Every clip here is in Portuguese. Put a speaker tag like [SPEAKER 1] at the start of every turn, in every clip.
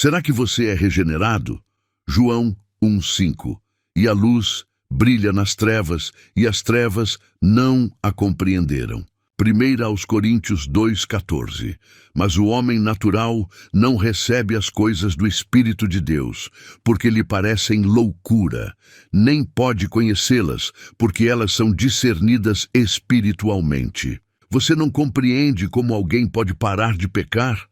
[SPEAKER 1] Será que você é regenerado? João 1:5. E a luz brilha nas trevas, e as trevas não a compreenderam. 1 aos Coríntios 2:14. Mas o homem natural não recebe as coisas do Espírito de Deus, porque lhe parecem loucura, nem pode conhecê-las, porque elas são discernidas espiritualmente. Você não compreende como alguém pode parar de pecar?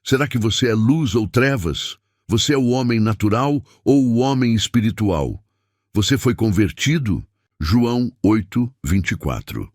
[SPEAKER 1] Será que você é luz ou trevas? Você é o homem natural ou o homem espiritual? Você foi convertido? João 8:24.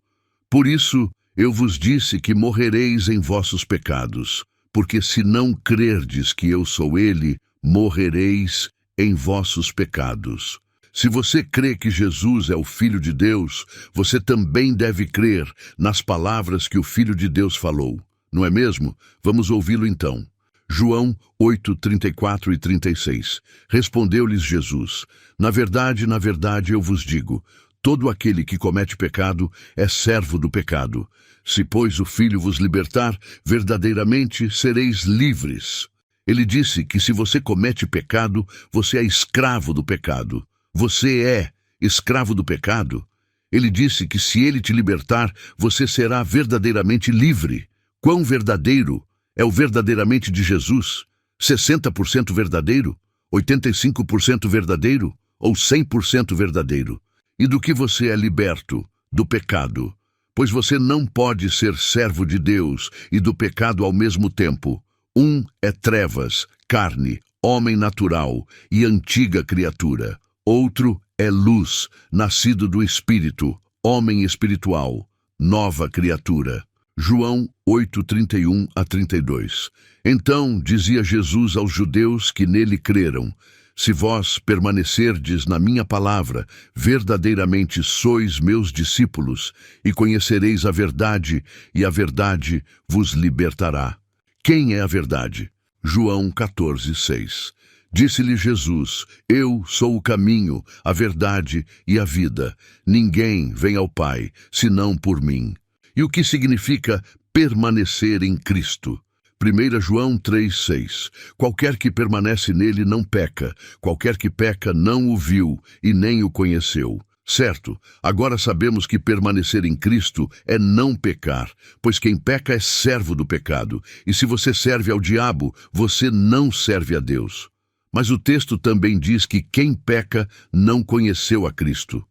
[SPEAKER 1] Por isso, eu vos disse que morrereis em vossos pecados, porque se não crerdes que eu sou ele, morrereis em vossos pecados. Se você crê que Jesus é o Filho de Deus, você também deve crer nas palavras que o Filho de Deus falou. Não é mesmo? Vamos ouvi-lo então. João 8:34 e 36. Respondeu-lhes Jesus: na verdade, eu vos digo, todo aquele que comete pecado é servo do pecado. Se, pois, o Filho vos libertar, verdadeiramente sereis livres. Ele disse que se você comete pecado, você é escravo do pecado. Você é escravo do pecado? Ele disse que se ele te libertar, você será verdadeiramente livre. Quão verdadeiro é o verdadeiramente de Jesus? 60% verdadeiro? 85% verdadeiro? Ou 100% verdadeiro? E do que você é liberto? Do pecado. Pois você não pode ser servo de Deus e do pecado ao mesmo tempo. Um é trevas, carne, homem natural e antiga criatura. Outro é luz, nascido do Espírito, homem espiritual, nova criatura. João 8:31 a 32. Então dizia Jesus aos judeus que nele creram: se vós permanecerdes na minha palavra, verdadeiramente sois meus discípulos, e conhecereis a verdade, e a verdade vos libertará. Quem é a verdade? João 14:6. Disse-lhe Jesus: eu sou o caminho, a verdade e a vida. Ninguém vem ao Pai, senão por mim. E o que significa permanecer em Cristo? 1 João 3:6. Qualquer que permanece nele não peca, qualquer que peca não o viu e nem o conheceu. Certo, agora sabemos que permanecer em Cristo é não pecar, pois quem peca é servo do pecado, e se você serve ao diabo, você não serve a Deus. Mas o texto também diz que quem peca não conheceu a Cristo.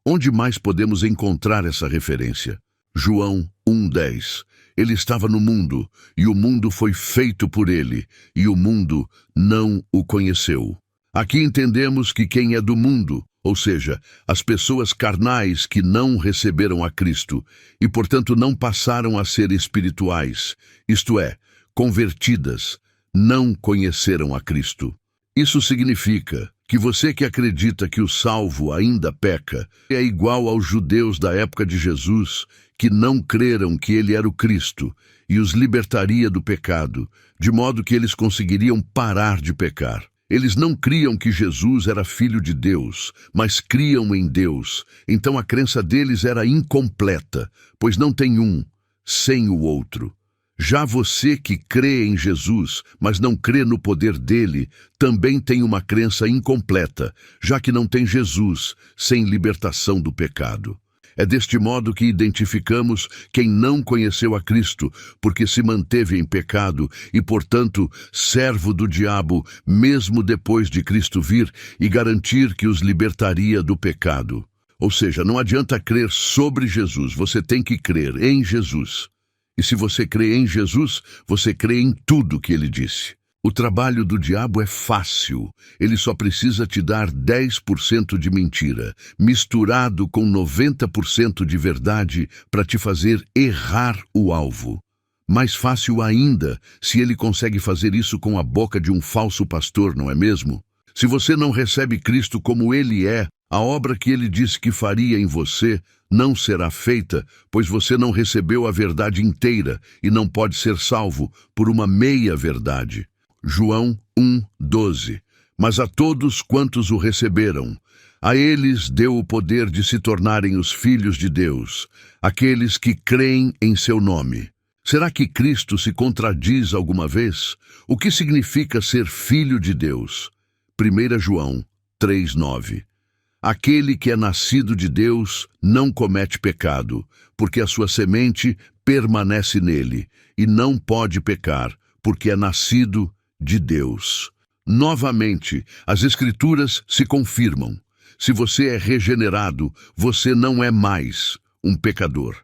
[SPEAKER 1] Onde mais podemos encontrar essa referência? João 1:10. Ele estava no mundo, e o mundo foi feito por ele, e o mundo não o conheceu. Aqui entendemos que quem é do mundo, ou seja, as pessoas carnais que não receberam a Cristo, e portanto não passaram a ser espirituais, isto é, convertidas, não conheceram a Cristo. Isso significa que você que acredita que o salvo ainda peca é igual aos judeus da época de Jesus, que não creram que ele era o Cristo e os libertaria do pecado, de modo que eles conseguiriam parar de pecar. Eles não criam que Jesus era filho de Deus, mas criam em Deus. Então a crença deles era incompleta, pois não tem um sem o outro. Já você que crê em Jesus, mas não crê no poder dele, também tem uma crença incompleta, já que não tem Jesus sem libertação do pecado. É deste modo que identificamos quem não conheceu a Cristo, porque se manteve em pecado e, portanto, servo do diabo, mesmo depois de Cristo vir e garantir que os libertaria do pecado. Ou seja, não adianta crer sobre Jesus, você tem que crer em Jesus. E se você crê em Jesus, você crê em tudo que ele disse. O trabalho do diabo é fácil. Ele só precisa te dar 10% de mentira, misturado com 90% de verdade para te fazer errar o alvo. Mais fácil ainda se ele consegue fazer isso com a boca de um falso pastor, não é mesmo? Se você não recebe Cristo como ele é, a obra que ele disse que faria em você não será feita, pois você não recebeu a verdade inteira e não pode ser salvo por uma meia-verdade. João 1:12. Mas a todos quantos o receberam, a eles deu o poder de se tornarem os filhos de Deus, aqueles que creem em seu nome. Será que Cristo se contradiz alguma vez? O que significa ser filho de Deus? 1 João 3,9. Aquele que é nascido de Deus não comete pecado, porque a sua semente permanece nele, e não pode pecar, porque é nascido de Deus. Novamente, as Escrituras se confirmam. Se você é regenerado, você não é mais um pecador.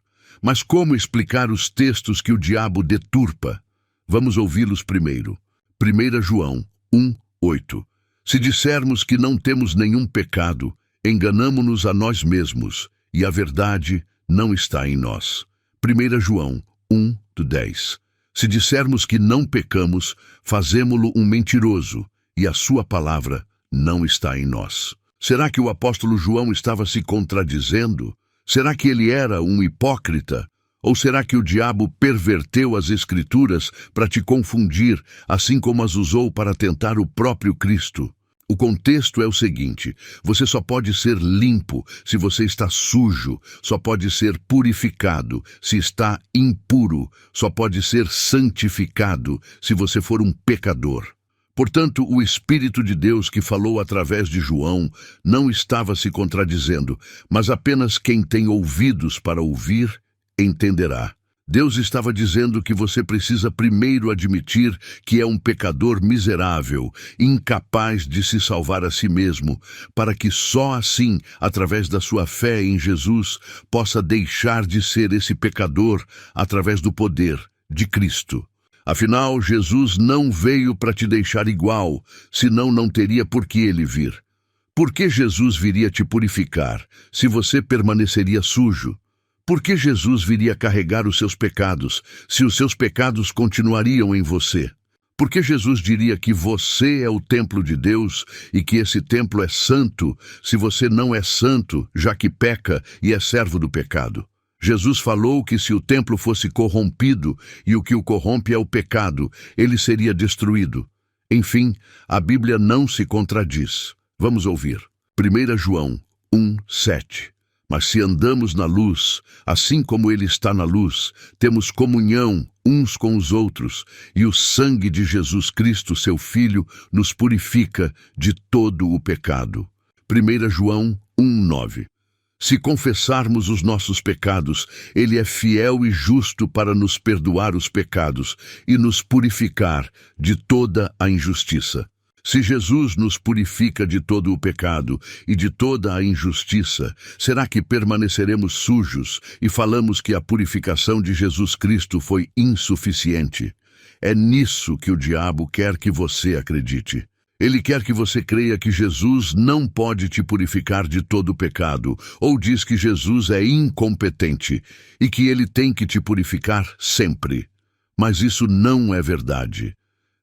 [SPEAKER 1] Mas como explicar os textos que o diabo deturpa? Vamos ouvi-los primeiro. 1 João 1:8. Se dissermos que não temos nenhum pecado, enganamo-nos a nós mesmos, e a verdade não está em nós. 1 João 1:10. Se dissermos que não pecamos, fazemo-lo um mentiroso, e a sua palavra não está em nós. Será que o apóstolo João estava se contradizendo? Será que ele era um hipócrita? Ou será que o diabo perverteu as Escrituras para te confundir, assim como as usou para tentar o próprio Cristo? O contexto é o seguinte: você só pode ser limpo se você está sujo, só pode ser purificado se está impuro, só pode ser santificado se você for um pecador. Portanto, o Espírito de Deus que falou através de João não estava se contradizendo, mas apenas quem tem ouvidos para ouvir entenderá. Deus estava dizendo que você precisa primeiro admitir que é um pecador miserável, incapaz de se salvar a si mesmo, para que só assim, através da sua fé em Jesus, possa deixar de ser esse pecador através do poder de Cristo. Afinal, Jesus não veio para te deixar igual, senão não teria por que ele vir. Por que Jesus viria te purificar, se você permaneceria sujo? Por que Jesus viria carregar os seus pecados, se os seus pecados continuariam em você? Por que Jesus diria que você é o templo de Deus e que esse templo é santo, se você não é santo, já que peca e é servo do pecado? Jesus falou que se o templo fosse corrompido, e o que o corrompe é o pecado, ele seria destruído. Enfim, a Bíblia não se contradiz. Vamos ouvir. 1 João 1:7. Mas se andamos na luz, assim como ele está na luz, temos comunhão uns com os outros, e o sangue de Jesus Cristo, seu Filho, nos purifica de todo o pecado. 1 João 1:9. Se confessarmos os nossos pecados, ele é fiel e justo para nos perdoar os pecados e nos purificar de toda a injustiça. Se Jesus nos purifica de todo o pecado e de toda a injustiça, será que permaneceremos sujos e falamos que a purificação de Jesus Cristo foi insuficiente? É nisso que o diabo quer que você acredite. Ele quer que você creia que Jesus não pode te purificar de todo o pecado, ou diz que Jesus é incompetente e que ele tem que te purificar sempre. Mas isso não é verdade.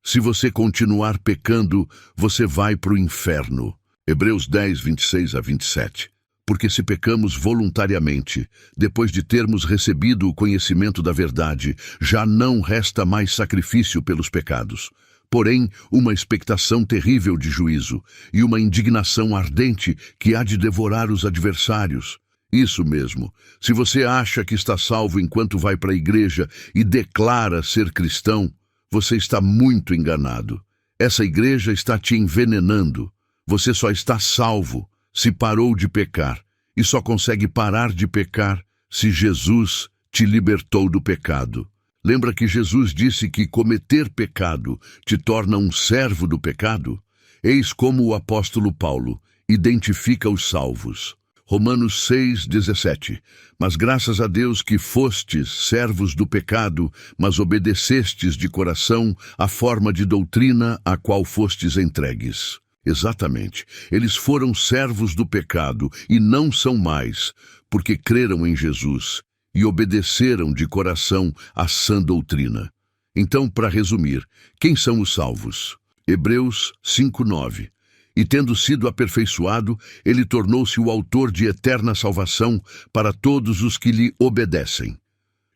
[SPEAKER 1] Se você continuar pecando, você vai para o inferno. Hebreus 10:26-27. Porque se pecamos voluntariamente, depois de termos recebido o conhecimento da verdade, já não resta mais sacrifício pelos pecados. Porém, uma expectação terrível de juízo e uma indignação ardente que há de devorar os adversários. Isso mesmo. Se você acha que está salvo enquanto vai para a igreja e declara ser cristão, você está muito enganado. Essa igreja está te envenenando. Você só está salvo se parou de pecar e só consegue parar de pecar se Jesus te libertou do pecado. Lembra que Jesus disse que cometer pecado te torna um servo do pecado? Eis como o apóstolo Paulo identifica os salvos. Romanos 6:17. Mas graças a Deus que fostes servos do pecado, mas obedecestes de coração a forma de doutrina a qual fostes entregues. Exatamente. Eles foram servos do pecado e não são mais, porque creram em Jesus e obedeceram de coração à sã doutrina. Então, para resumir, quem são os salvos? Hebreus 5:9. E tendo sido aperfeiçoado, ele tornou-se o autor de eterna salvação para todos os que lhe obedecem.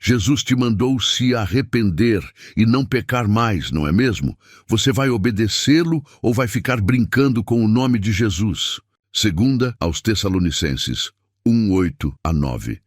[SPEAKER 1] Jesus te mandou se arrepender e não pecar mais, não é mesmo? Você vai obedecê-lo ou vai ficar brincando com o nome de Jesus? 2 aos Tessalonicenses 1:8-9.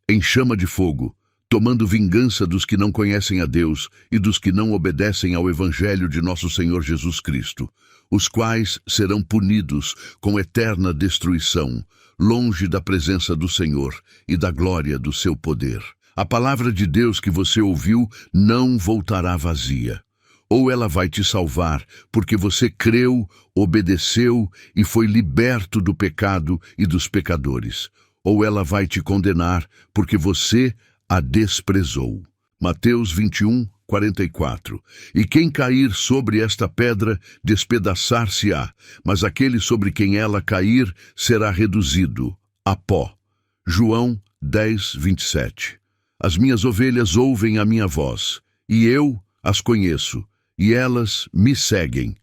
[SPEAKER 1] Em chama de fogo, tomando vingança dos que não conhecem a Deus e dos que não obedecem ao Evangelho de nosso Senhor Jesus Cristo, os quais serão punidos com eterna destruição, longe da presença do Senhor e da glória do seu poder. A palavra de Deus que você ouviu não voltará vazia. Ou ela vai te salvar, porque você creu, obedeceu e foi liberto do pecado e dos pecadores. Ou ela vai te condenar, porque você a desprezou. Mateus 21, 44. E quem cair sobre esta pedra, despedaçar-se-á, mas aquele sobre quem ela cair será reduzido a pó. João 10, 27. As minhas ovelhas ouvem a minha voz, e eu as conheço, e elas me seguem.